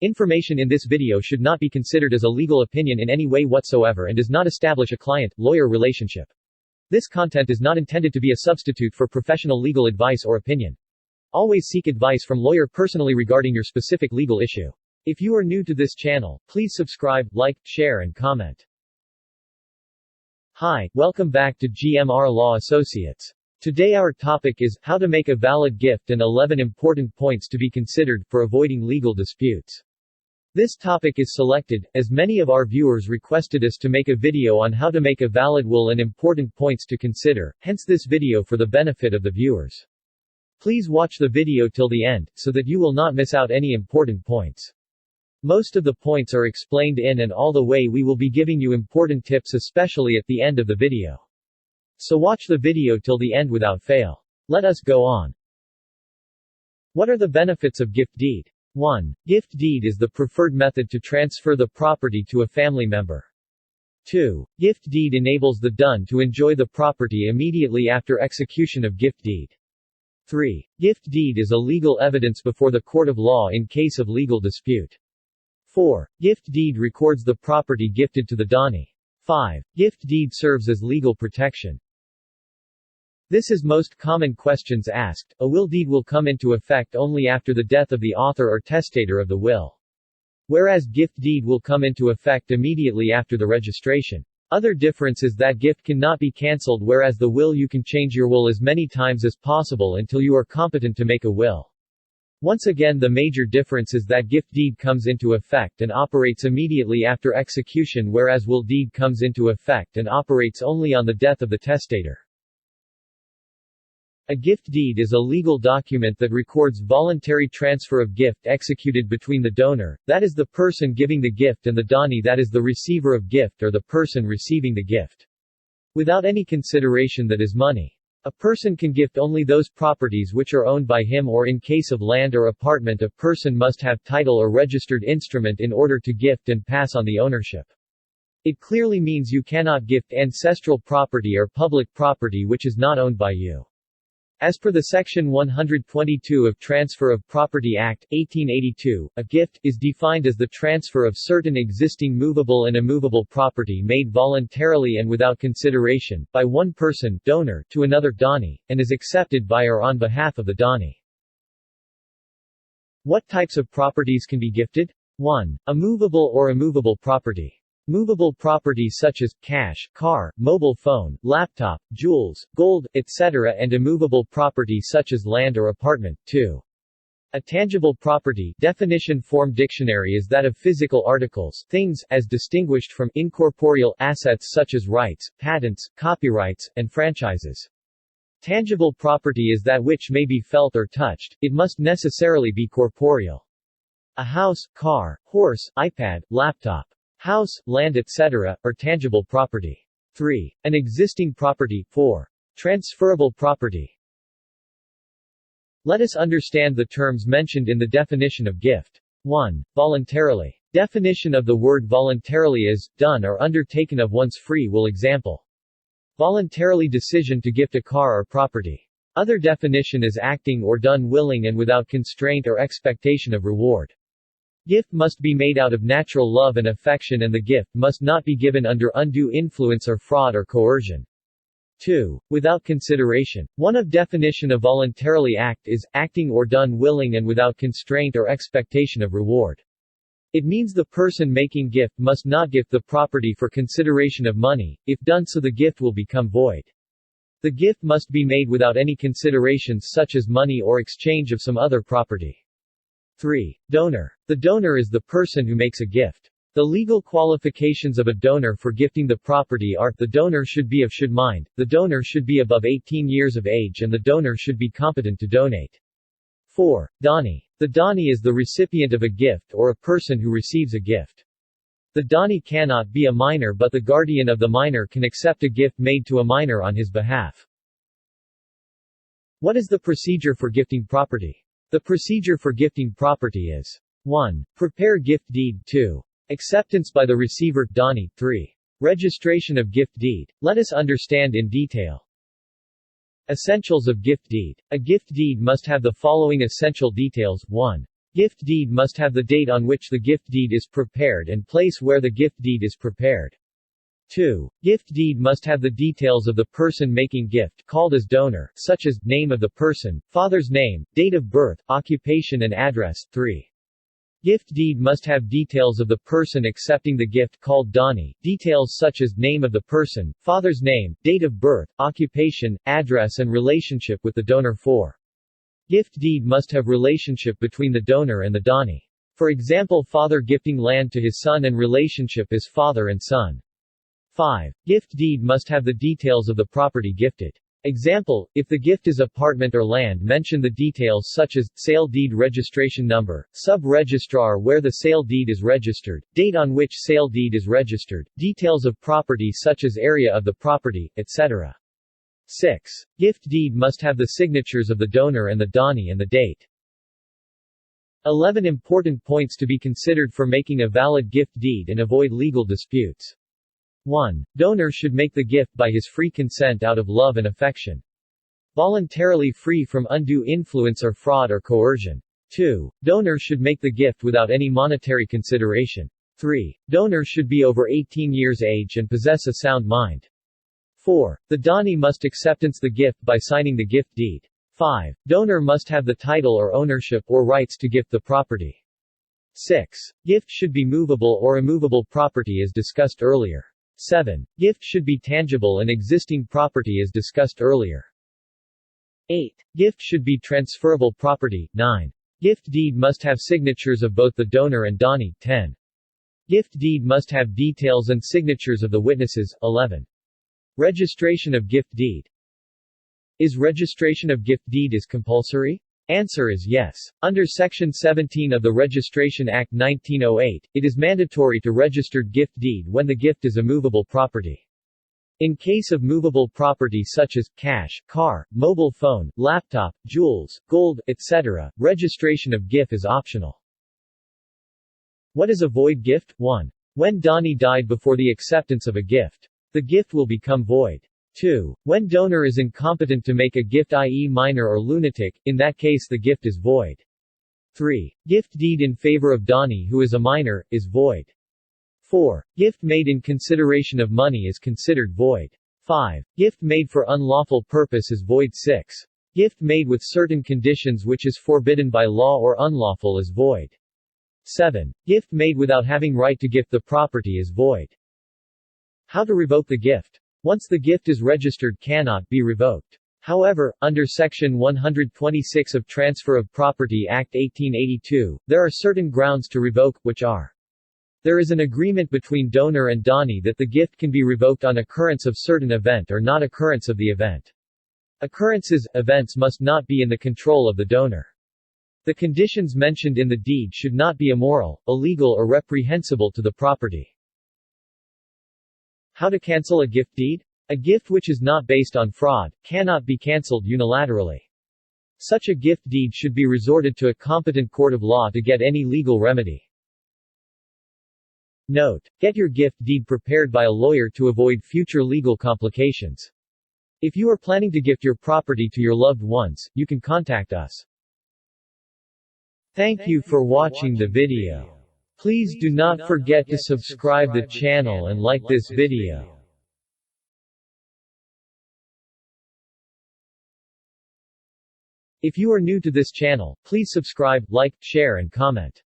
Information in this video should not be considered as a legal opinion in any way whatsoever and does not establish a client-lawyer relationship. This content is not intended to be a substitute for professional legal advice or opinion. Always seek advice from lawyer personally regarding your specific legal issue. If you are new to this channel, please subscribe, like, share and comment. Hi, welcome back to GMR Law Associates. Today our topic is, how to make a valid gift and 11 important points to be considered, for avoiding legal disputes. This topic is selected, as many of our viewers requested us to make a video on how to make a valid will and important points to consider, hence this video for the benefit of the viewers. Please watch the video till the end, so that you will not miss out any important points. Most of the points are explained in and all the way we will be giving you important tips especially at the end of the video. So watch the video till the end without fail. Let us go on. What are the benefits of gift deed? 1. Gift deed is the preferred method to transfer the property to a family member. 2. Gift deed enables the done to enjoy the property immediately after execution of gift deed. 3. Gift deed is a legal evidence before the court of law in case of legal dispute. 4. Gift deed records the property gifted to the donee. 5. Gift deed serves as legal protection. This is most common questions asked. A will deed will come into effect only after the death of the author or testator of the will. Whereas gift deed will come into effect immediately after the registration. Other difference is that gift cannot be cancelled, whereas the will you can change your will as many times as possible until you are competent to make a will. Once again, the major difference is that gift deed comes into effect and operates immediately after execution, whereas will deed comes into effect and operates only on the death of the testator. A gift deed is a legal document that records voluntary transfer of gift executed between the donor, that is the person giving the gift, and the donee, that is the receiver of gift or the person receiving the gift. Without any consideration that is money. A person can gift only those properties which are owned by him, or in case of land or apartment a person must have title or registered instrument in order to gift and pass on the ownership. It clearly means you cannot gift ancestral property or public property which is not owned by you. As per the Section 122 of Transfer of Property Act, 1882, a gift is defined as the transfer of certain existing movable and immovable property made voluntarily and without consideration, by one person, donor, to another donee, and is accepted by or on behalf of the donee. What types of properties can be gifted? 1. A movable or immovable property. Movable property such as cash, car, mobile phone, laptop, jewels, gold, etc., and immovable property such as land or apartment. 2. A tangible property definition form dictionary is that of physical articles, things, as distinguished from incorporeal assets such as rights, patents, copyrights, and franchises. Tangible property is that which may be felt or touched, it must necessarily be corporeal. A house, car, horse, iPad, laptop. House, land, etc., are tangible property. 3. An existing property. 4. Transferable property. Let us understand the terms mentioned in the definition of gift. 1. Voluntarily. Definition of the word voluntarily is, done or undertaken of one's free will. Example. Voluntarily decision to gift a car or property. Other definition is acting or done willing and without constraint or expectation of reward. Gift must be made out of natural love and affection, and the gift must not be given under undue influence or fraud or coercion. 2. Without consideration. One of definition of voluntarily act is, acting or done willing and without constraint or expectation of reward. It means the person making gift must not gift the property for consideration of money, if done so the gift will become void. The gift must be made without any considerations such as money or exchange of some other property. 3. Donor. The donor is the person who makes a gift. The legal qualifications of a donor for gifting the property are, the donor should be of should mind, the donor should be above 18 years of age, and the donor should be competent to donate. 4. Donee. The donee is the recipient of a gift or a person who receives a gift. The donee cannot be a minor, but the guardian of the minor can accept a gift made to a minor on his behalf. What is the procedure for gifting property? The procedure for gifting property is 1. Prepare gift deed. 2. Acceptance by the receiver, donee. 3. Registration of gift deed. Let us understand in detail. Essentials of gift deed. A gift deed must have the following essential details. 1. Gift deed must have the date on which the gift deed is prepared and place where the gift deed is prepared. 2. Gift deed must have the details of the person making gift, called as donor, such as name of the person, father's name, date of birth, occupation and address. 3. Gift deed must have details of the person accepting the gift, called donee, details such as name of the person, father's name, date of birth, occupation, address and relationship with the donor. 4. Gift deed must have relationship between the donor and the donee. For example, father gifting land to his son and relationship as father and son. 5. Gift deed must have the details of the property gifted. Example, if the gift is apartment or land, mention the details such as sale deed registration number, sub-registrar where the sale deed is registered, date on which sale deed is registered, details of property such as area of the property, etc. 6. Gift deed must have the signatures of the donor and the donee and the date. 11 important points to be considered for making a valid gift deed and avoid legal disputes. 1. Donor should make the gift by his free consent out of love and affection. Voluntarily free from undue influence or fraud or coercion. 2. Donor should make the gift without any monetary consideration. 3. Donor should be over 18 years age and possess a sound mind. 4. The donee must acceptance the gift by signing the gift deed. 5. Donor must have the title or ownership or rights to gift the property. 6. Gift should be movable or immovable property as discussed earlier. 7. Gift should be tangible and existing property as discussed earlier. 8. Gift should be transferable property. 9. Gift deed must have signatures of both the donor and donee. 10. Gift deed must have details and signatures of the witnesses. 11. Registration of gift deed. Is registration of gift deed is compulsory? Answer is yes. Under Section 17 of the Registration Act 1908, it is mandatory to register gift deed when the gift is a movable property. In case of movable property such as cash, car, mobile phone, laptop, jewels, gold, etc., registration of gift is optional. What is a void gift? 1. When donee died before the acceptance of a gift. The gift will become void. 2. When donor is incompetent to make a gift, i.e. minor or lunatic, in that case the gift is void. 3. Gift deed in favor of donee who is a minor, is void. 4. Gift made in consideration of money is considered void. 5. Gift made for unlawful purpose is void. 6. Gift made with certain conditions which is forbidden by law or unlawful is void. 7. Gift made without having right to gift the property is void. How to revoke the gift? Once the gift is registered, cannot be revoked. However, under Section 126 of Transfer of Property Act 1882, there are certain grounds to revoke, which are: there is an agreement between donor and donee that the gift can be revoked on occurrence of certain event or not occurrence of the event. Events must not be in the control of the donor. The conditions mentioned in the deed should not be immoral, illegal or reprehensible to the property. How to cancel a gift deed? A gift which is not based on fraud cannot be cancelled unilaterally. Such a gift deed should be resorted to a competent court of law to get any legal remedy. Note: get your gift deed prepared by a lawyer to avoid future legal complications. If you are planning to gift your property to your loved ones, you can contact us. Thank you for watching the video. Please do not forget to subscribe the channel and like this video. If you are new to this channel, please subscribe, like, share and comment.